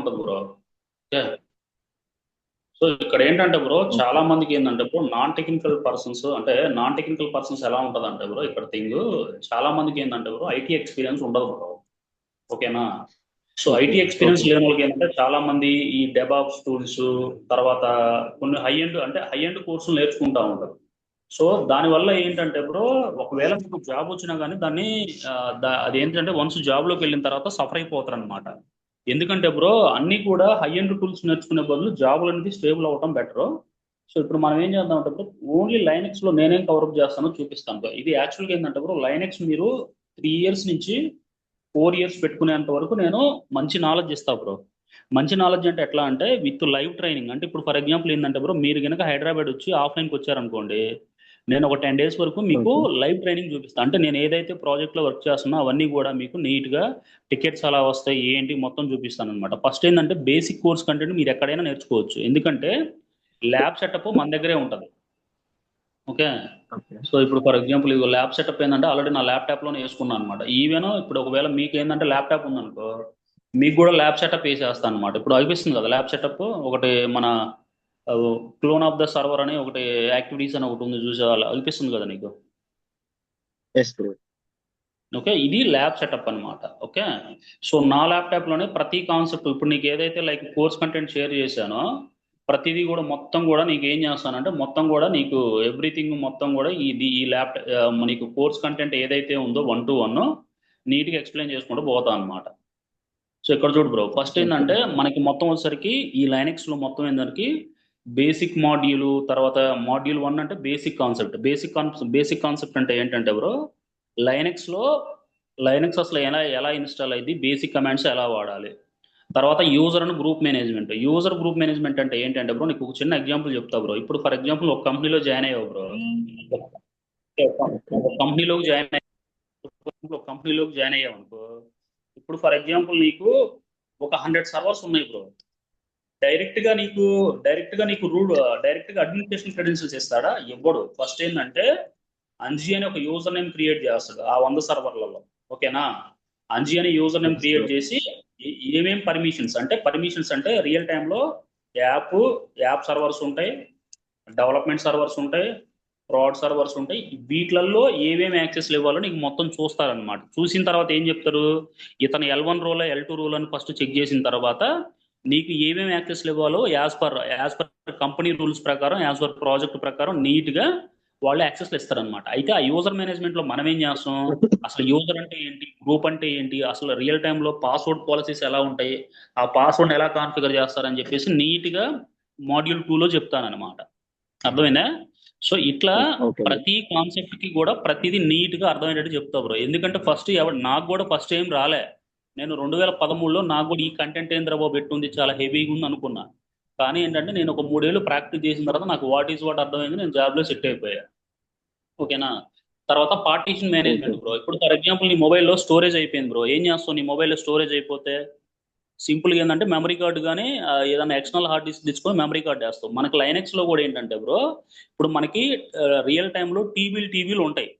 ఉంటుంది bro. Okay. So ఇక్కడ ఏంటంటే బ్రో ఓకే. చాలా మందికి ఏంటంటే బ్రో నాన్ టెక్నికల్ పర్సన్స్ ఎలా ఉంటుంది అంటే బ్రో ఇక్కడ థింగ్ చాలా మందికి ఏంటంటే బ్రో ఐటీ ఎక్స్పీరియన్స్ ఉండదు బ్రో. ఓకేనా. So okay. IT experience okay. లేని వాళ్ళకి ఏంటంటే చాలా మంది ఈ డెబాప్స్ టూల్స్ తర్వాత కొన్ని హై ఎండ్ కోర్సులు నేర్చుకుంటా ఉంటారు. సో దానివల్ల ఏంటంటే బ్రో ఒకవేళ మీకు జాబ్ వచ్చినా కానీ దాన్ని ఆ, అది ఏంటంటే వన్స్ జాబ్ లోకి వెళ్ళిన తర్వాత సఫర్ అయిపోతారు అనమాట. ఎందుకంటే బ్రో అన్ని కూడా హై ఎండ్ టూల్స్ నేర్చుకునే బదులు జాబులు అనేది స్టేబుల్ అవ్వడం బెటర్. సో ఇప్పుడు మనం ఏం చేద్దాం అంటే బ్రో ఓన్లీ లైనెక్స్ లో నేనేం కవరప్ చేస్తానో చూపిస్తాను బ్రో. ఇది యాక్చువల్గా ఏంటంటే బ్రో లైనెక్స్ మీరు 3 ఇయర్స్ నుంచి 4 ఇయర్స్ పెట్టుకునేంత వరకు నేను మంచి నాలెడ్జ్ ఇస్తా బ్రో. మంచి నాలెడ్జ్ అంటే ఎట్లా అంటే విత్ లైవ్ ట్రైనింగ్. అంటే ఇప్పుడు ఫర్ ఎగ్జాంపుల్ ఏంటంటే బ్రో మీరు కనుక హైదరాబాద్ వచ్చి ఆఫ్లైన్కి వచ్చారనుకోండి, నేను ఒక 10 డేస్ వరకు మీకు ఓకే. లైవ్ ట్రైనింగ్ చూపిస్తాను. అంటే నేను ఏదైతే ప్రాజెక్ట్లో వర్క్ చేస్తున్నా అవన్నీ కూడా మీకు నీట్గా టికెట్స్ అలా వస్తాయి ఏంటి మొత్తం చూపిస్తాను అనమాట. ఫస్ట్ ఏంటంటే బేసిక్ కోర్స్ కంటెంట్ మీరు ఎక్కడైనా నేర్చుకోవచ్చు. ఎందుకంటే ల్యాబ్ సెటప్ మన దగ్గరే ఉంటుంది. ఓకే. ఓకే. సో ఇప్పుడు ఫర్ ఎగ్జాంపుల్ ఇది ల్యాబ్ సెటప్ ఏంటంటే ఆల్రెడీ నా ల్యాప్టాప్లోనే వేసుకున్నాను అనమాట. ఈవెన్ ఇప్పుడు ఒకవేళ మీకు ఏంటంటే ల్యాప్టాప్ ఉందనుకో మీకు కూడా ల్యాబ్ సెటప్ వేసేస్తాను అనమాట. ఇప్పుడు అనిపిస్తుంది కదా ల్యాబ్ సెటప్ ఒకటి మన క్లోన్ ఆఫ్ ద సర్వర్ అని ఒకటి యాక్టివిటీస్ అని ఒకటి ఉంది చూసే వాళ్ళు అనిపిస్తుంది కదా నీకు. Yes bro. ఓకే ఇది ల్యాబ్ సెటప్ అన్నమాట. ఓకే. సో నా ల్యాప్టాప్ లోనే ప్రతి కాన్సెప్ట్ ఇప్పుడు నీకు ఏదైతే లైక్ కోర్స్ కంటెంట్ షేర్ చేశానో ప్రతిదీ కూడా మొత్తం కూడా నీకు ఏం చేస్తానంటే మొత్తం కూడా నీకు ఎవ్రీథింగ్ మొత్తం కూడా ఈ నీకు కోర్స్ కంటెంట్ ఏదైతే ఉందో 1 to 1 నీట్గా ఎక్స్ప్లెయిన్ చేసుకుంటూ పోతా అనమాట. సో ఇక్కడ చూడు బ్రో ఫస్ట్ ఓకే. ఏంటంటే మనకి మొత్తం వచ్చేసరికి ఈ లైనెక్స్ లో మొత్తం ఏంటంటే బేసిక్ మాడ్యూల్ తర్వాత మాడ్యూల్ 1 అంటే బేసిక్ కాన్సెప్ట్ అంటే ఏంటంటే బ్రో లైనెక్స్ లో లైనెక్స్ అసలు ఎలా ఎలా ఇన్స్టాల్ అయింది బేసిక్ కమాండ్స్ ఎలా వాడాలి. తర్వాత యూజర్ అండ్ గ్రూప్ మేనేజ్మెంట్ అంటే ఏంటంటే బ్రో నీకు ఒక చిన్న ఎగ్జాంపుల్ చెప్తా బ్రో. ఇప్పుడు ఫర్ ఎగ్జాంపుల్ ఒక కంపెనీలో జాయిన్ అయ్యావు బ్రో. ఓకే. ఒక కంపెనీలోకి జాయిన్ ఒక కంపెనీలోకి జాయిన్ అయ్యావు అనుకో. ఇప్పుడు ఫర్ ఎగ్జాంపుల్ నీకు ఒక 100 సర్వర్స్ ఉన్నాయి బ్రో. డైరెక్ట్ గా నీకు డైరెక్ట్ గా అడ్మినిస్ట్రేషన్ క్రెడెన్షియల్స్ ఇస్తాడా ఇవ్వడు. ఫస్ట్ ఏంటంటే అంజీ అని ఒక యూజర్ నేమ్ క్రియేట్ చేస్తాడు ఆ 100 సర్వర్లలో. ఓకేనా. అంజీ అని user name yes create bro. చేసి ఏమేం పర్మిషన్స్ అంటే రియల్ టైంలో యాప్ యాప్ సర్వర్స్ ఉంటాయి, డెవలప్మెంట్ సర్వర్స్ ఉంటాయి, ఫ్రాడ్ సర్వర్స్ ఉంటాయి. వీటిలలో ఏమేమి యాక్సెస్లు ఇవ్వాలో నీకు మొత్తం చూస్తారనమాట. చూసిన తర్వాత ఏం చెప్తారు, ఇతను L1 రోల్ L2 రోల్ అని ఫస్ట్ చెక్ చేసిన తర్వాత నీకు ఏమేమి యాక్సెస్లు ఇవ్వాలో యాజ్ పర్ కంపెనీ రూల్స్ ప్రకారం యాజ్ పర్ ప్రాజెక్ట్ ప్రకారం నీట్గా వాళ్ళు యాక్సెస్లు ఇస్తారనమాట. అయితే ఆ యూజర్ మేనేజ్మెంట్ లో మనం ఏం చేస్తాం, అసలు యూజర్ అంటే ఏంటి, గ్రూప్ అంటే ఏంటి, అసలు రియల్ టైంలో పాస్వర్డ్ పాలసీస్ ఎలా ఉంటాయి, ఆ పాస్వర్డ్ ఎలా కాన్ఫిగర్ చేస్తారని చెప్పేసి నీట్గా మాడ్యూల్ 2లో చెప్తానన్నమాట. అర్థమైందా. సో ఇట్లా ఓకే బ్రో. ప్రతి కాన్సెప్ట్ కి కూడా ప్రతిదీ నీట్ గా అర్థమయ్యేటట్టు చెప్తా బ్రో. ఎందుకంటే నాకు కూడా ఫస్ట్ ఏం రాలే. నేను 2013లో నాకు కూడా ఈ కంటెంట్ ఏంద్ర బాబు పెట్టుంది చాలా హెవీగా ఉంది అనుకున్నా. కానీ ఏంటంటే నేను ఒక 3 ఏళ్ళు ప్రాక్టీస్ చేసిన తర్వాత నాకు వాట్ అర్థమైంది, నేను జాబ్ లో సెట్ అయిపోయా. ఓకేనా. తర్వాత పార్టీషన్ ఓకే. Management bro. ఇప్పుడు ఫర్ ఎగ్జాంపుల్ నీ మొబైల్లో స్టోరేజ్ అయిపోయింది బ్రో, ఏం చేస్తావు నీ మొబైల్లో స్టోరేజ్ అయిపోతే సింపుల్ గా ఏంటంటే మెమరీ కార్డు కానీ ఏదైనా ఎక్స్టర్నల్ హార్డ్ డిస్క్ తెచ్చుకొని మెమరీ కార్డు వేస్తాం. మనకి లైనెక్స్ లో కూడా ఏంటంటే బ్రో ఇప్పుడు మనకి రియల్ టైంలో టీబీలు ఉంటాయి,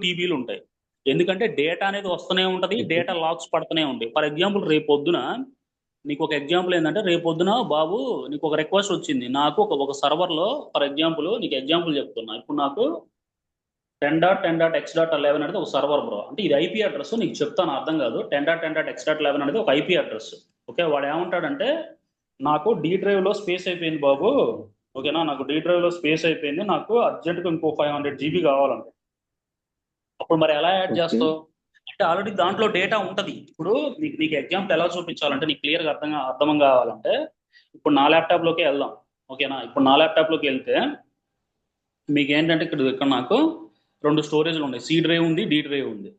టీబీలు ఉంటాయి. ఎందుకంటే డేటా అనేది వస్తూనే ఉంటది, ఓకే. డేటా లాక్స్ పడుతూనే ఉంటాయి. ఫర్ ఎగ్జాంపుల్ రేపు పొద్దున నీకు ఒక ఎగ్జాంపుల్ ఏంటంటే రేపు పొద్దున బాబు నీకు ఒక రిక్వెస్ట్ వచ్చింది నాకు ఒక సర్వర్ లో. ఫర్ ఎగ్జాంపుల్ నీకు ఎగ్జాంపుల్ చెప్తున్నా. ఇప్పుడు నాకు 10.10.x.11 అనేది ఒక సర్వర్ బ్రో. అంటే ఇది ఐపీ అడ్రస్ నీకు చెప్తాను అర్థం కాదు. 10.10.x.11 అనేది ఒక ఐపీ అడ్రస్. ఓకే. వాడు ఏమంటాడంటే నాకు డి డ్రైవ్ లో స్పేస్ అయిపోయింది బాబు. ఓకేనా, నాకు డి డ్రైవ్ లో స్పేస్ అయిపోయింది, నాకు అర్జెంట్గా ఇంకో 500 GB కావాలంటే అప్పుడు మరి ఎలా యాడ్ ఓకే. చేస్తావు. అంటే ఆల్రెడీ దాంట్లో డేటా ఉంటది. ఇప్పుడు నీకు ఎగ్జాంపుల్ ఎలా చూపించాలంటే నీకు క్లియర్గా అర్థం కావాలంటే ఇప్పుడు నా ల్యాప్టాప్ లోకి వెళ్దాం. ఓకేనా. ఇప్పుడు నా ల్యాప్టాప్ లోకి వెళ్తే మీకు ఏంటంటే ఇక్కడ నాకు 2 స్టోరేజ్లు ఉన్నాయి, సి డ్రైవ్ ఉంది, డి డ్రైవ్ ఉంది.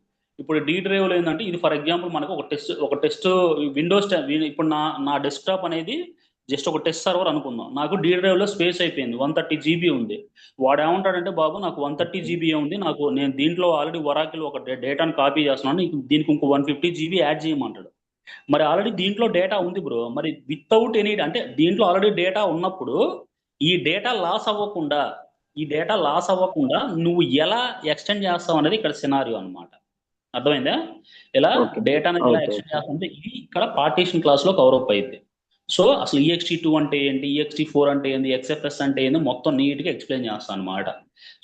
ఇప్పుడు డి డ్రైవ్లో ఏంటంటే ఇది ఫర్ ఎగ్జాంపుల్ మనకు ఒక టెస్ట్ విండోస్ ఇప్పుడు నా డెస్క్టాప్ అనేది జస్ట్ ఒక టెస్ట్ సర్వర్ అనుకుందాం. నాకు డి డ్రైవ్లో స్పేస్ అయిపోయింది, 130 GB ఉంది. వాడు ఏమంటాడంటే బాబు నాకు వన్ థర్టీ ఓకే. జీబీ ఉంది, నేను దీంట్లో ఆల్రెడీ వరాకిల్ ఒక డేటాను కాపీ చేస్తున్నాను, దీనికి ఇంకో 150 GB యాడ్ చేయమంటాడు. మరి ఆల్రెడీ దీంట్లో డేటా ఉంది బ్రో. మరి వితౌట్ ఎనీ అంటే దీంట్లో ఆల్రెడీ డేటా ఉన్నప్పుడు ఈ డేటా లాస్ అవ్వకుండా నువ్వు ఎలా ఎక్స్టెండ్ చేస్తావు అనేది ఇక్కడ సినారియో అన్నమాట. అర్థమైందా. ఇలా ఓకే. డేటాని ఎలా ఓకే. Extend okay. చేస్తావు అంటే ఇది ఇక్కడ పార్టీషన్ క్లాస్ లో కవర్ అప్ అయింది. సో అసలు EXT2 అంటే ఏంటి, EXT4 అంటే ఏంటి, XFS అంటే ఏంటి, మొత్తం నీట్గా ఎక్స్ప్లెయిన్ చేస్తాను అనమాట.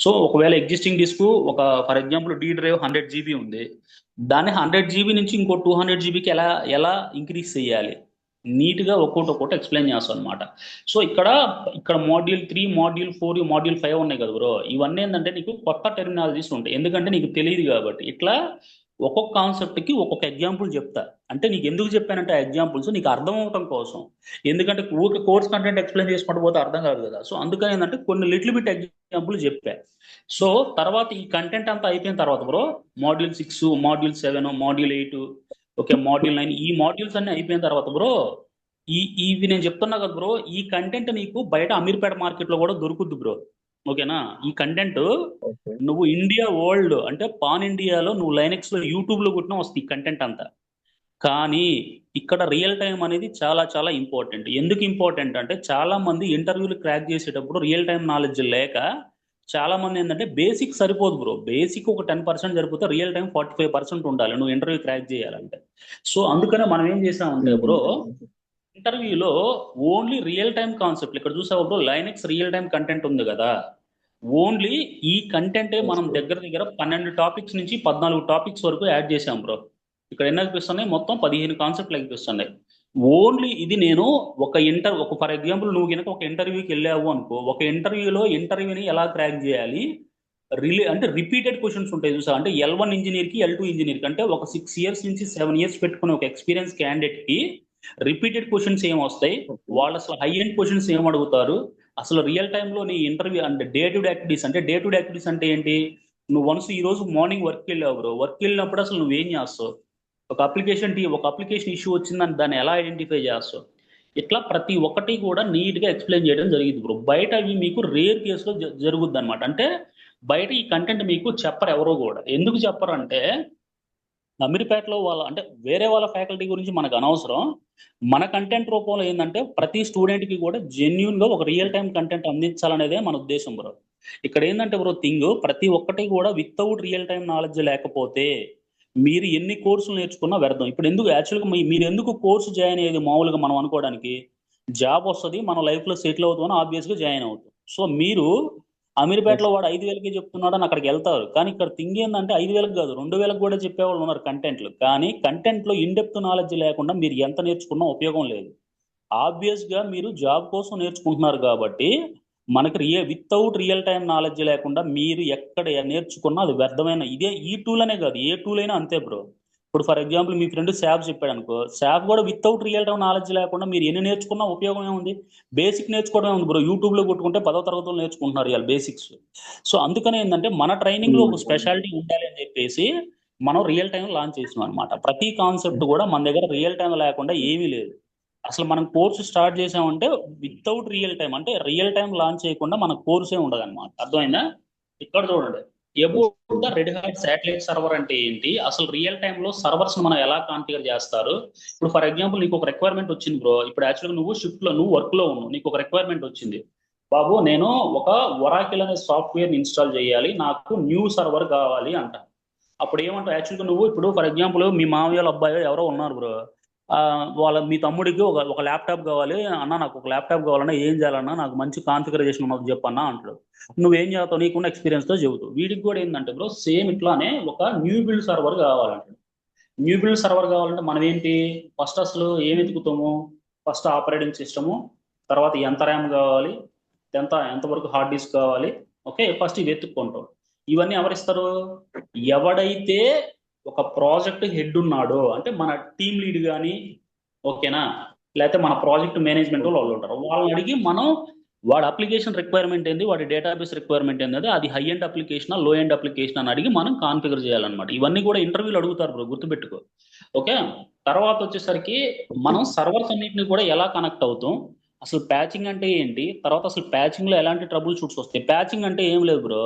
సో ఒకవేళ ఎగ్జిస్టింగ్ డిస్క్ ఒక for example D drive 100 GB ఉంది, దాన్ని 100 GB నుంచి ఇంకో 200 GBకి ఎలా ఎలా ఇంక్రీజ్ చేయాలి, నీట్గా ఒక్కొక్కటి ఎక్స్ప్లెయిన్ చేస్తాను అనమాట. సో ఇక్కడ Module 3, Module 4, Module 5 ఉన్నాయి కదా బ్రో, ఇవన్నీ ఏంటంటే నీకు కొత్త టెర్మినాలజీస్ ఉంటాయి, ఎందుకంటే నీకు తెలియదు కాబట్టి. ఇట్లా ఒక్కొక్క కాన్సెప్ట్కి ఒక్కొక్క ఎగ్జాంపుల్ చెప్తా. అంటే నీకు ఎందుకు చెప్పానంటే ఆ ఎగ్జాంపుల్స్ నీకు అర్థం అవటం కోసం, ఎందుకంటే ఊరికే కోర్స్ కంటెంట్ ఎక్స్ప్లెయిన్ చేసుకుంటూ పోతే అర్థం కాదు కదా. సో అందుకని ఏంటంటే కొన్ని లిటిల్ బిట్ ఎగ్జాంపుల్ చెప్పా. సో తర్వాత ఈ కంటెంట్ అంతా అయిపోయిన తర్వాత bro Module 6, Module 7, Module 8, okay Module 9, ఈ మాడ్యూల్స్ అన్ని అయిపోయిన తర్వాత బ్రో ఇవి నేను చెప్తున్నా కదా బ్రో, ఈ కంటెంట్ నీకు బయట అమీర్పేట మార్కెట్లో కూడా దొరుకుద్ది బ్రో. ఓకేనా, ఈ కంటెంట్ ఓకే. నువ్వు ఇండియా వరల్డ్ అంటే పాన్ ఇండియాలో నువ్వు లైనెక్స్లో యూట్యూబ్లో కొట్టినా వస్తుంది ఈ కంటెంట్ అంతా. కానీ ఇక్కడ రియల్ టైం అనేది చాలా చాలా ఇంపార్టెంట్. ఎందుకు ఇంపార్టెంట్ అంటే చాలా మంది ఇంటర్వ్యూలు క్రాక్ చేసేటప్పుడు రియల్ టైం నాలెడ్జ్ లేక చాలా మంది ఏంటంటే బేసిక్ సరిపోదు బ్రో, బేసిక్ ఒక 10% సరిపోతే రియల్ టైం 45% ఉండాలి నువ్వు ఇంటర్వ్యూ క్రాక్ చేయాలంటే. సో అందుకనే మనం ఏం చేసామంటే బ్రో, ఇంటర్వ్యూలో ఓన్లీ రియల్ టైం కాన్సెప్ట్ ఇక్కడ చూసావా bro, Linux real time content ఉంది కదా, ఓన్లీ ఈ కంటెంటే మనం దగ్గర దగ్గర 12 టాపిక్స్ నుంచి 14 టాపిక్స్ వరకు యాడ్ చేసాం బ్రో. ఇక్కడ ఎన్ని అనిపిస్తున్నాయి, మొత్తం 15 కాన్సెప్ట్లు అనిపిస్తున్నాయి. ఓన్లీ ఇది నేను ఒక ఫర్ ఎగ్జాంపుల్ నువ్వు కనుక ఒక ఇంటర్వ్యూకి వెళ్ళావు అనుకో, ఒక ఇంటర్వ్యూని ఎలా క్రాక్ చేయాలి, అంటే రిపీటెడ్ క్వశ్చన్స్ ఉంటాయి చూసా, అంటే L1 ఇంజనీర్కి L2 ఇంజనీర్కి అంటే ఒక 6 years నుంచి 7 years పెట్టుకునే ఒక ఎక్స్పీరియన్స్ క్యాండిడేట్కి రిపీటెడ్ క్వశ్చన్స్ ఏం వస్తాయి, వాళ్ళు అసలు హై ఎండ్ క్వశ్చన్స్ ఏం అడుగుతారు, అసలు రియల్ టైంలో నీ ఇంటర్వ్యూ అంటే డే టు డే యాక్టివిటీస్ అంటే ఏంటి, నువ్వు వన్స్ ఈ రోజు మార్నింగ్ వర్క్ వెళ్ళావు బ్రో, వర్క్ వెళ్ళినప్పుడు అసలు నువ్వేం చేస్తావు, ఒక అప్లికేషన్ ఇష్యూ వచ్చిందని దాన్ని ఎలా ఐడెంటిఫై చేస్తావు, ఇట్లా ప్రతి ఒక్కటి కూడా నీట్గా ఎక్స్ప్లెయిన్ చేయడం జరిగింది బ్రో. బయట అవి మీకు రేర్ కేసులో జరుగుద్ది అనమాట. అంటే బయట ఈ కంటెంట్ మీకు చెప్పరు ఎవరో కూడా. ఎందుకు చెప్పరు అంటే అమీర్పేటలో అంటే వేరే వాళ్ళ ఫ్యాకల్టీ గురించి మనకు అనవసరం, మన కంటెంట్ రూపంలో ఏంటంటే ప్రతి స్టూడెంట్కి కూడా జెన్యున్గా ఒక రియల్ టైం కంటెంట్ అందించాలనేదే మన ఉద్దేశం బ్రో. ఇక్కడ ఏంటంటే బ్రో ప్రతి ఒక్కటి కూడా వితౌట్ రియల్ టైం నాలెడ్జ్ లేకపోతే మీరు ఎన్ని కోర్సులు నేర్చుకున్నా వ్యర్థం. ఇప్పుడు ఎందుకు యాక్చువల్గా మీరు ఎందుకు కోర్సు జాయిన్ అయ్యేది, మామూలుగా మనం అనుకోవడానికి జాబ్ వస్తుంది, మన లైఫ్లో సెటిల్ అవుతామని ఆబ్వియస్గా జాయిన్ అవుతాం. సో మీరు అమీర్పేటలో వాడు 5,000కి చెప్తున్నాడు అని అక్కడికి వెళ్తారు, కానీ ఇక్కడ థింగ్ ఏంటంటే 5,000కి కాదు 2,000కి కూడా చెప్పేవాళ్ళు ఉన్నారు కంటెంట్లు. కానీ కంటెంట్లో ఇన్డెప్త్ నాలెడ్జ్ లేకుండా మీరు ఎంత నేర్చుకున్నా ఉపయోగం లేదు. ఆబ్వియస్గా మీరు జాబ్ కోసం నేర్చుకుంటున్నారు కాబట్టి మనకి వితౌట్ రియల్ టైం నాలెడ్జ్ లేకుండా మీరు ఎక్కడ నేర్చుకున్నా అది వ్యర్థమైన. ఇదే ఈ టూల్ అనే కాదు, ఏ టూల్ అయినా అంతే బ్రో. ఇప్పుడు ఫర్ ఎగ్జాంపుల్ మీ ఫ్రెండ్ శాప్ చెప్పాడు అనుకో, శాప్ కూడా వితౌట్ రియల్ టైం నాలెడ్జ్ లేకుండా మీరు ఎన్ని నేర్చుకున్నా ఉపయోగం ఏముంది, బేసిక్ నేర్చుకోవడమే ఉంది బ్రో. యూట్యూబ్లో కొట్టుకుంటే 10వ తరగతులు నేర్చుకుంటున్నారు ఇవాళ బేసిక్స్. సో అందుకనే ఏంటంటే మన ట్రైనింగ్లో ఒక స్పెషాలిటీ ఉండాలి అని చెప్పేసి మనం రియల్ టైం లాంచ్ చేసినాం అనమాట. ప్రతి కాన్సెప్ట్ కూడా మన దగ్గర రియల్ టైం లేకుండా ఏమీ లేదు. అసలు మనం కోర్సు స్టార్ట్ చేసామంటే వితౌట్ రియల్ టైం, అంటే రియల్ టైం లాంచ్ చేయకుండా మన కోర్సే ఉండదు అనమాట. అర్థమైందా? ఇక్కడ చూడండి, about the red hot satellite server అంటే ఏంటి, అసలు రియల్ టైంలో సర్వర్స్ మనం ఎలా కాన్ఫిగర్ చేస్తారు. ఇప్పుడు ఫర్ ఎగ్జాంపుల్ నీకు ఒక రిక్వైర్మెంట్ వచ్చింది బ్రో, ఇప్పుడు యాక్చువల్గా నువ్వు షిఫ్ట్లో నువ్వు వర్క్లో ఉన్నావు, నీకు ఒక రిక్వైర్మెంట్ వచ్చింది, బాబు నేను ఒక ఒరాకిల్ అనే సాఫ్ట్వేర్ ఇన్స్టాల్ చేయాలి, నాకు న్యూ సర్వర్ కావాలి అంట. అప్పుడు ఏమంటావు యాక్చువల్గా నువ్వు, ఇప్పుడు ఫర్ ఎగ్జాంపుల్ మీ మామయ్య వాళ్ళ అబ్బాయి ఎవరో ఉన్నారు బ్రో, మీ తమ్ముడికి ఒక ల్యాప్టాప్ కావాలి అన్న, నాకు ఒక ల్యాప్టాప్ కావాలన్నా ఏం చేయాలన్నా, నాకు మంచి కాన్ఫిగరైజేషన్ ఉన్నది చెప్పన్నా అంటాడు. నువ్వేం చేస్తావు, నీకున్న ఎక్స్పీరియన్స్తో చెబుతావు. వీడికి కూడా ఏంటంటే బ్రో సేమ్ ఇట్లానే ఒక న్యూ బిల్డ్ సర్వర్ కావాలంటాడు. న్యూ బిల్డ్ సర్వర్ కావాలంటే మనం ఏంటి, ఫస్ట్ అసలు ఏం వెతుకుతాము, ఫస్ట్ ఆపరేటింగ్ సిస్టము, తర్వాత ఎంత ర్యామ్ కావాలి, ఎంతవరకు హార్డ్ డిస్క్ కావాలి, ఓకే ఫస్ట్ ఇవి వెతుక్కుంటాం. ఇవన్నీ ఎవరిస్తారు, ఎవడైతే ఒక ప్రాజెక్ట్ హెడ్ ఉన్నాడో, అంటే మన టీమ్ లీడ్ కానీ ఓకేనా, లేకపోతే మన ప్రాజెక్ట్ మేనేజ్మెంట్ వాళ్ళు ఉంటారు, వాళ్ళని అడిగి మనం వాడి అప్లికేషన్ రిక్వైర్మెంట్ ఏంది, వాడి డేటాబేస్ రిక్వైర్మెంట్ ఏంది, అది హై ఎండ్ అప్లికేషన్ లో ఎండ్ అప్లికేషన్ అని అడిగి మనం కాన్ఫిగర్ చేయాలన్నమాట. ఇవన్నీ కూడా ఇంటర్వ్యూలు అడుగుతారు బ్రో, గుర్తుపెట్టుకో. ఓకే, తర్వాత వచ్చేసరికి మనం సర్వర్స్ అన్నింటినీ కూడా ఎలా కనెక్ట్ అవుతాం, అసలు ప్యాచింగ్ అంటే ఏంటి, తర్వాత అసలు ప్యాచింగ్ లో ఎలాంటి ట్రబుల్ షూట్స్ వస్తాయి. ప్యాచింగ్ అంటే ఏం లేదు బ్రో,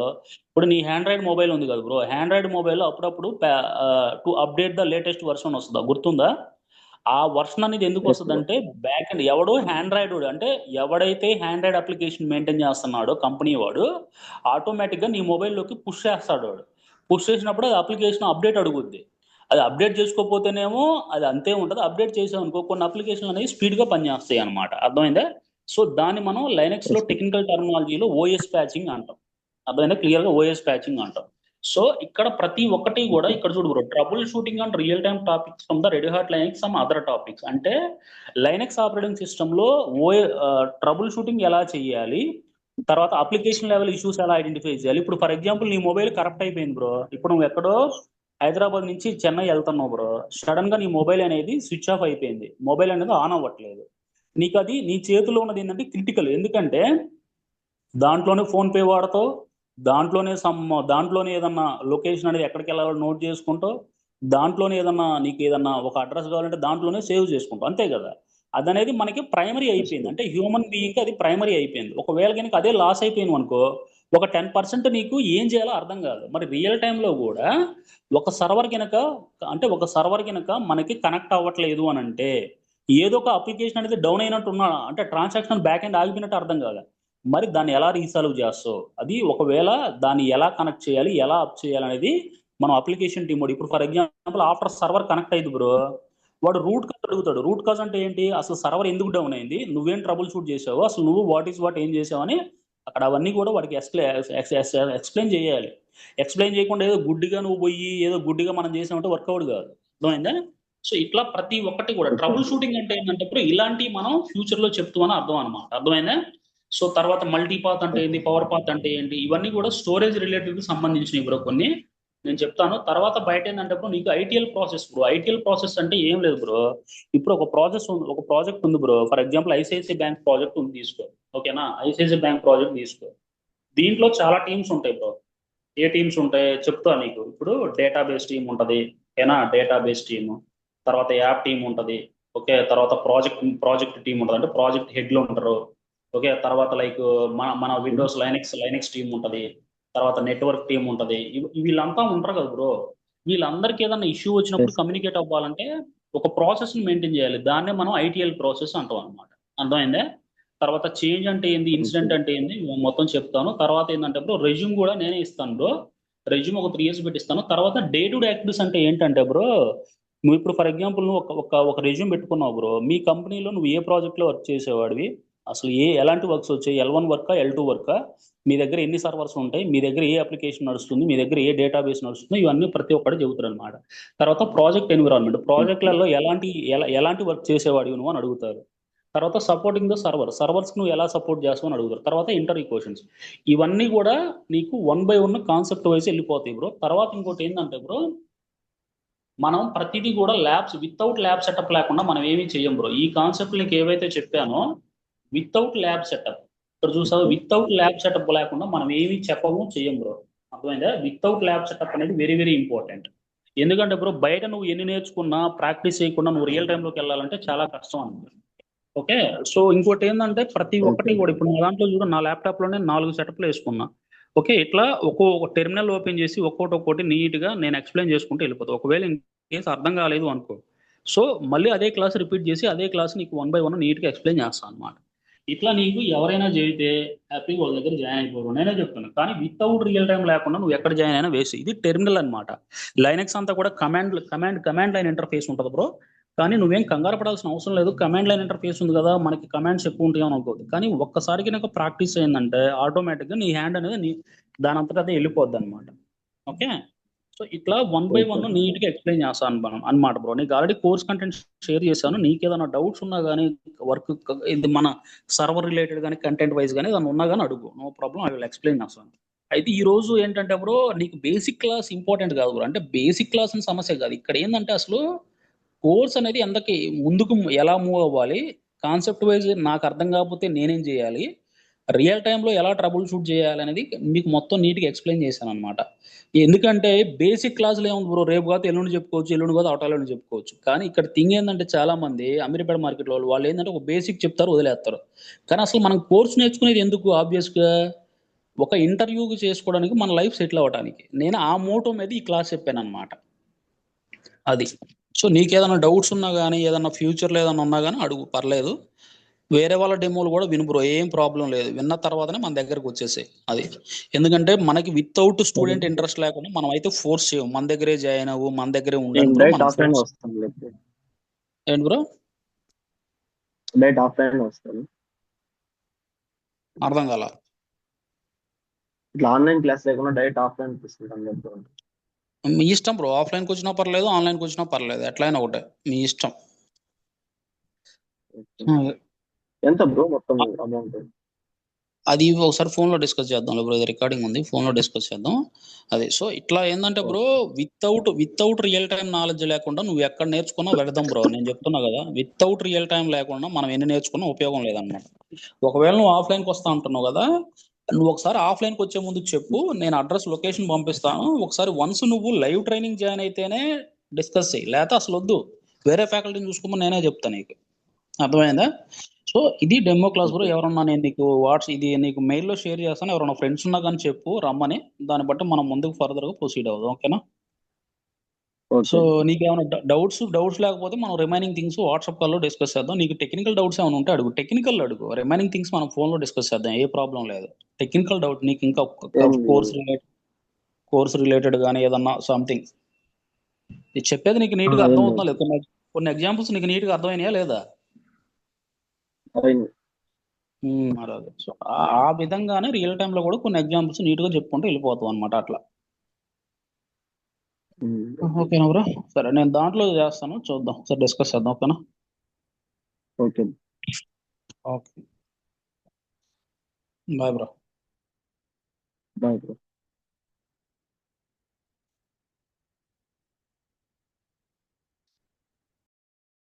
ఇప్పుడు నీ ఆండ్రాయిడ్ మొబైల్ ఉంది కదా బ్రో, ఆండ్రాయిడ్ మొబైల్లో అప్పుడప్పుడు to update the latest version వస్తుందా, గుర్తుందా? ఆ వర్షన్ అనేది ఎందుకు వస్తుంది అంటే బ్యాక్ అండ్ ఎవడైతే ఆండ్రాయిడ్ అప్లికేషన్ మెయింటైన్ చేస్తున్నాడో కంపెనీ వాడు ఆటోమేటిక్గా నీ మొబైల్లోకి పుష్ చేస్తాడు. వాడు పుష్ చేసినప్పుడు అది అప్లికేషన్ అప్డేట్ అడుగుద్ది. అది అప్డేట్ చేసుకోకపోతేనేమో అది అంతే ఉంటుంది. అప్డేట్ చేసాం అనుకో కొన్ని అప్లికేషన్లు అనేవి స్పీడ్గా పనిచేస్తాయి అనమాట. అర్థమైందా? సో దాన్ని మనం లైనక్స్లో ఎస్ బ్రో. టెక్నికల్ టర్మినాలజీలో ఓఎస్ ప్యాచింగ్ అంటాం. అర్థమైందా? క్లియర్గా ఓఎస్ ప్యాచింగ్ అంటాం. సో ఇక్కడ ప్రతి ఒక్కటి కూడా ఇక్కడ చూడు bro, trouble shooting and real time topics from the red hot Linux some other topics. అంటే లైనక్స్ ఆపరేటింగ్ సిస్టంలో ట్రబుల్ షూటింగ్ ఎలా చేయాలి, తర్వాత అప్లికేషన్ లెవెల్ ఇష్యూస్ ఎలా ఐడెంటిఫై చేయాలి. ఇప్పుడు ఫర్ ఎగ్జాంపుల్ నీ మొబైల్ కరప్ట్ అయిపోయింది బ్రో, ఇప్పుడు నువ్వు ఎక్కడో హైదరాబాద్ నుంచి చెన్నై వెళ్తున్నావు బ్రో, సడన్ గా నీ మొబైల్ అనేది స్విచ్ ఆఫ్ అయిపోయింది, మొబైల్ అనేది ఆన్ అవ్వట్లేదు. నీకు అది నీ చేతిలో ఉన్నది ఏంటంటే క్రిటికల్. ఎందుకంటే దాంట్లోనే ఫోన్ పే వాడతావు, దాంట్లోనే ఏదన్నా లొకేషన్ అనేది ఎక్కడికి వెళ్ళాలో నోట్ చేసుకుంటావు, దాంట్లోనే ఏదన్నా నీకు ఏదన్నా ఒక అడ్రస్ కావాలంటే దాంట్లోనే సేవ్ చేసుకుంటావు, అంతే కదా. అదనేది మనకి ప్రైమరీ ఎస్ అయిపోయింది, బ్రో. అంటే హ్యూమన్ బీయింగ్కి అది ప్రైమరీ అయిపోయింది. ఒకవేళ కనుక అదే లాస్ అయిపోయింది అనుకో, ఒక 10% నీకు ఏం చేయాలో అర్థం కాదు. మరి రియల్ టైంలో కూడా ఒక సర్వర్ కనుక మనకి కనెక్ట్ అవ్వట్లేదు అని అంటే, ఏదో ఒక అప్లికేషన్ అనేది డౌన్ అయినట్టు ఉన్నా అంటే ట్రాన్సాక్షన్ బ్యాక్ ఎండ్ ఆగిపోయినట్టు అర్థం కాదు. మరి దాన్ని ఎలా రీసాల్వ్ చేస్తావు, అది ఒకవేళ దాన్ని ఎలా కనెక్ట్ చేయాలి, ఎలా అప్ చేయాలి అనేది మనం అప్లికేషన్ టీమ్ వాడు ఇప్పుడు for example after server connect అయింది బ్రో, వాడు రూట్ కాజ్ అడుగుతాడు. రూట్ కాజ్ అంటే ఏంటి, అసలు సర్వర్ ఎందుకు డౌన్ అయింది, నువ్వేం ట్రబుల్ షూట్ చేసావు, అసలు నువ్వు వాట్ ఏం చేసావు అని అక్కడ అవన్నీ కూడా వాడికి ఎక్స్ప్లెయిన్ చేయాలి. ఎక్స్ప్లెయిన్ చేయకుండా ఏదో గుడ్డిగా నువ్వు పోయి ఏదో గుడ్డిగా మనం చేసామంటే వర్కౌట్ కాదు. అర్థమైందా? సో ఇట్లా ప్రతి ఒక్కటి కూడా ఓకే ట్రబుల్ బ్రో. షూటింగ్ అంటే ఏంటంటే ఇప్పుడు ఇలాంటివి మనం ఫ్యూచర్ లో చెప్తూ అని అర్థం అనమాట. అర్థమైందా? సో తర్వాత మల్టీపాత్ అంటే ఏంటి, ఓకే. పవర్ పాత్ అంటే ఏంటి, ఇవన్నీ కూడా స్టోరేజ్ రిలేటెడ్ సంబంధించినవి బ్రో కొన్ని నేను చెప్తాను. తర్వాత బయట ఏంటంటే బ్రో నీకు ITL process bro. ITL process అంటే ఏం లేదు బ్రో, ఇప్పుడు ఒక ప్రాజెక్ట్ ఉంది bro, for example ICICI bank project ఉంది తీసుకో. ఓకేనా? ఐసిఐసిఐ బ్యాంక్ ప్రాజెక్ట్ తీసుకో. దీంట్లో చాలా టీమ్స్ ఉంటాయి బ్రో. ఏ టీమ్స్ ఉంటాయి చెప్తా నీకు. ఇప్పుడు డేటాబేస్ టీమ్ ఉంటుంది, ఓకేనా, డేటాబేస్ టీమ్. తర్వాత యాప్ టీమ్ ఉంటుంది, ఓకే. తర్వాత ప్రాజెక్ట్ టీమ్ ఉంటుంది, అంటే ప్రాజెక్ట్ హెడ్లు ఉంటారు, ఓకే. తర్వాత లైక్ మన విండోస్ లైనక్స్ టీమ్ ఉంటుంది. తర్వాత నెట్వర్క్ టీమ్ ఉంటుంది. వీళ్ళంతా ఉంటారు కదా బ్రో. వీళ్ళందరికీ ఏదైనా ఇష్యూ వచ్చినప్పుడు ఎస్. కమ్యూనికేట్ అవ్వాలంటే ఒక ప్రాసెస్ ని మెయింటైన్ చేయాలి. దాన్నే మనం ఐటీఎల్ ప్రాసెస్ అంటాం అనమాట. అర్థమైందే? తర్వాత చేంజ్ అంటే ఏంది, ఓకే. ఇన్సిడెంట్ అంటే ఏంది, మొత్తం చెప్తాను. తర్వాత ఏంటంటే బ్రో రెజ్యూమ్ కూడా నేనే ఇస్తాను బ్రో. రెజ్యూమ్ ఒక 3 years పెట్టిస్తాను. తర్వాత డే టు డే యాక్టివిటీస్ అంటే ఏంటంటే బ్రో, నువ్వు ఇప్పుడు ఫర్ ఎగ్జాంపుల్ నువ్వు ఒక రెజ్యూమ్ పెట్టుకున్నావు బ్రో, మీ కంపెనీలో నువ్వు ఏ ప్రాజెక్ట్లో వర్క్ చేసేవాడివి, అసలు ఎలాంటి వర్క్స్ వచ్చాయి, L1 వర్కా L2 వర్కా, మీ దగ్గర ఎన్ని సర్వర్స్ ఉంటాయి, మీ దగ్గర ఏ అప్లికేషన్ నడుస్తుంది, మీ దగ్గర ఏ డేటాబేస్ నడుస్తుంది, ఇవన్నీ ప్రతి ఒక్కటి చెబుతారు అనమాట. తర్వాత ప్రాజెక్ట్ ఎన్విరాన్మెంట్, ఓకే. ప్రాజెక్టులలో ఎలాంటి వర్క్ చేసేవాడివి నువ్వు అని అడుగుతారు. తర్వాత సపోర్టింగ్ ద సర్వర్స్ నువ్వు ఎలా సపోర్ట్ చేస్తావు అని అడుగుతారు. తర్వాత ఇంటర్వ్యూ క్వశ్చన్స్. ఇవన్నీ కూడా నీకు 1 by 1 కాన్సెప్ట్ వైజ్ వెళ్ళిపోతాయి బ్రో. తర్వాత ఇంకోటి ఏంటంటే బ్రో, మనం ప్రతిదీ కూడా వితౌట్ ల్యాబ్ సెటప్ లేకుండా మనం ఏమీ చెయ్యం బ్రో. ఈ కాన్సెప్ట్ నీకు ఏవైతే చెప్పానో వితౌట్ ల్యాబ్ సెటప్, ఇక్కడ చూసావు, ఓకే. వితౌట్ ల్యాబ్ సెటప్ లేకుండా మనం ఏమీ చెప్పము చెయ్యం బ్రో. అర్థమైందా? వితౌట్ ల్యాబ్ సెటప్ అనేది వెరీ వెరీ ఇంపార్టెంట్. ఎందుకంటే బ్రో బయట నువ్వు ఎన్ని నేర్చుకున్నా ప్రాక్టీస్ చేయకుండా నువ్వు రియల్ టైంలోకి వెళ్ళాలంటే చాలా కష్టం అన్నమాట. ఓకే. సో ఇంకోటి ఏంటంటే ప్రతి ఓకే ఒక్కటి కూడా బ్రో. ఇప్పుడు నా దాంట్లో చూడు, నా ల్యాప్టాప్ లోనే 4 సెటప్లు వేసుకున్నా. ఓకే. ఇట్లా ఒక టెర్మినల్ ఓపెన్ చేసి ఒక్కోటి నీట్ గా నేను ఎక్స్ప్లెయిన్ చేసుకుంటూ వెళ్ళిపోతాను. ఒకవేళ ఇన్ కేసు అర్థం కాలేదు అనుకో, సో మళ్ళీ అదే క్లాస్ రిపీట్ చేసి అదే క్లాస్ నీకు 1 by 1 నీట్ గా ఎక్స్ప్లెయిన్ చేస్తాను అనమాట. ఇట్లా నీకు ఎవరైనా చేయితే హ్యాపీగా వాళ్ళ దగ్గర జాయిన్ అయిపోరు, నేనే చెప్తాను. కానీ వితౌట్ రియల్ టైం లేకుండా నువ్వు ఎక్కడ జాయిన్ అయినా వేస్ట్. ఇది టెర్మినల్ అనమాట. లైనక్స్ అంతా కూడా కమాండ్ లైన్ ఇంటర్ఫేస్ ఉంటుంది బ్రో. కానీ నువ్వేం కంగారు పడాల్సిన అవసరం లేదు. కమాండ్ లైన్ ఇంటర్ఫేస్ ఉంది కదా, మనకి కమాండ్స్ ఎక్కువ ఉంటాయని అనుకోవద్దు. కానీ ఒక్కసారి కనుక ప్రాక్టీస్ అయిందంటే ఆటోమేటిక్గా నీ హ్యాండ్ అనేది దాని అంతటా అదే వెళ్ళిపోద్ది అనమాట. ఓకే. సో ఇట్లా 1 by ఓకే 1 బ్రో. నీట్గా ఎక్స్ప్లెయిన్ చేస్తాను అనమాట బ్రో. నీకు ఆల్రెడీ కోర్స్ కంటెంట్ షేర్ చేశాను. నీకు ఏదైనా డౌట్స్ ఉన్నా కానీ వర్క్ ఇది మన సర్వర్ రిలేటెడ్ కానీ కంటెంట్ వైజ్ కానీ ఏదైనా ఉన్నా కానీ అడుగు, no problem, I will explain చేస్తాను. అయితే ఈ రోజు ఏంటంటే బ్రో నీకు బేసిక్ క్లాస్ ఇంపార్టెంట్ కాదు బ్రో. అంటే బేసిక్ క్లాస్ అని సమస్య కాదు. ఇక్కడ ఏంటంటే అసలు కోర్స్ అనేది ఎంతకి ముందుకు ఎలా మూవ్ అవ్వాలి, కాన్సెప్ట్ వైజ్ నాకు అర్థం కాకపోతే నేనేం చేయాలి, రియల్ టైంలో ఎలా ట్రబుల్ షూట్ చేయాలి అనేది మీకు మొత్తం నీట్గా ఎక్స్ప్లెయిన్ చేశాను అనమాట. ఎందుకంటే బేసిక్ క్లాసులు ఏముంది బ్రో, రేపు కాదు ఎల్లుండి చెప్పుకోవచ్చు, ఎల్లుండి కాదు అవటాలని చెప్పుకోవచ్చు. కానీ ఇక్కడ థింగ్ ఏంటంటే చాలా మంది అమీర్పేట మార్కెట్లో వాళ్ళు ఏంటంటే ఒక బేసిక్ చెప్తారు, వదిలేస్తారు. కానీ అసలు మనం కోర్స్ నేర్చుకునేది ఎందుకు, ఆబ్వియస్గా ఒక ఇంటర్వ్యూకి చేసుకోవడానికి, మన లైఫ్ సెటిల్ అవ్వడానికి. నేను ఆ మోటో మీద ఈ క్లాస్ చెప్పాను అనమాట. అది. సో నీకేదైనా డౌట్స్ ఉన్నా కానీ ఏదైనా ఫ్యూచర్లో ఏదైనా ఉన్నా కానీ అడుగు, పర్లేదు. వేరే వాళ్ళ డెమోలు కూడా విను బ్రో, ఏం ప్రాబ్లం లేదు. విన్న తర్వాతనే మన దగ్గరకు వచ్చేసాయి అది. ఎందుకంటే మనకి వితౌట్ స్టూడెంట్ ఇంట్రెస్ట్ లేకుండా మనం అయితే ఫోర్స్ చేయం. మన దగ్గరే జాయిన్ అవ్వు, మన దగ్గరే ఉండండి నేను బ్రో, డైరెక్ట్ మనం ఆఫ్లైన్ ఫోర్స్. వస్తాను, లేకపోతే ఏంటి బ్రో? డైరెక్ట్ ఆఫ్లైన్ వస్తాను. అర్థం కాల. ఇట్లా ఆన్లైన్ క్లాస్ లేకుండా డైరెక్ట్ ఆఫ్లైన్ తీసుకుంటాను లేకపోతే. మీ ఇష్టం బ్రో, ఆఫ్లైన్కి వచ్చినా పర్లేదు, ఆన్లైన్కి వచ్చినా పర్లేదు, ఎట్లయినా ఒకటే మీ ఇష్టం. ఎంత బ్రో మొత్తం అమౌంట్? అది ఒకసారి ఫోన్లో డిస్కస్ చేద్దాం బ్రో, ఇది రికార్డింగ్ ఉంది, ఫోన్లో డిస్కస్ చేద్దాం. అదే సో ఇట్లా ఏంటంటే bro, without real time knowledge లేకుండా నువ్వు ఎక్కడ నేర్చుకున్నా వెళదాం బ్రో. నేను చెప్తున్నా కదా, వితౌట్ రియల్ టైం లేకుండా మనం ఎన్ని నేర్చుకున్నా ఉపయోగం లేదన్నమాట. ఒకవేళ నువ్వు ఆఫ్లైన్కి వస్తా అంటున్నావు కదా, నువ్వు ఒకసారి ఆఫ్లైన్కి వచ్చే ముందు చెప్పు, నేను అడ్రస్ లొకేషన్ పంపిస్తాను. ఒకసారి వన్స్ నువ్వు లైవ్ ట్రైనింగ్ జాయిన్ అయితేనే డిస్కస్ చేయి, లేకపోతే అసలు వద్దు. వేరే ఫ్యాకల్టీని చూసుకోమని నేనే చెప్తాను నీకు, అర్థమైందా? సో ఇది డెమో క్లాస్ బ్రో. ఎవరన్నా నేను నీకు ఇది నీకు మెయిల్లో షేర్ చేస్తాను, ఎవరైనా ఫ్రెండ్స్ ఉన్నా కానీ చెప్పు రమ్మని, దాన్ని బట్టి మనం ముందుకు ఫర్దర్గా ప్రొసీడ్ అవుదాం, ఓకేనా? సో నీకేమైనా డౌట్స్ లేకపోతే మనం రిమైనింగ్ థింగ్స్ వాట్సాప్ కాల్లో డిస్కస్ చేద్దాం. నీకు టెక్నికల్ డౌట్స్ ఏమైనా ఉంటే అడుగు, టెక్నికల్ అడుగు. రిమైనింగ్ థింగ్స్ మనం ఫోన్లో డిస్కస్ చేద్దాం, ఏ ప్రాబ్లం లేదు. టెక్నికల్ డౌట్ నీకు ఇంకా కోర్స్ రిలేటెడ్ కానీ ఏదన్నా సంథింగ్ చెప్పేది నీకు నీట్గా అర్థమవుతుందా లేదు? కొన్ని ఎగ్జాంపుల్స్ నీకు నీట్గా అర్థమైనాయా లేదా? మరి అదే సో ఆ విధంగానే రియల్ టైంలో కూడా కొన్ని ఎగ్జాంపుల్స్ నీట్గా చెప్పుకుంటూ వెళ్ళిపోతాం అనమాట అట్లా. ఓకేనా బ్రో? సరే నేను దాంట్లో చేస్తాను, చూద్దాం, సరే డిస్కస్ చేద్దాం, ఓకేనా? Okay okay, bye bro. Bye bro.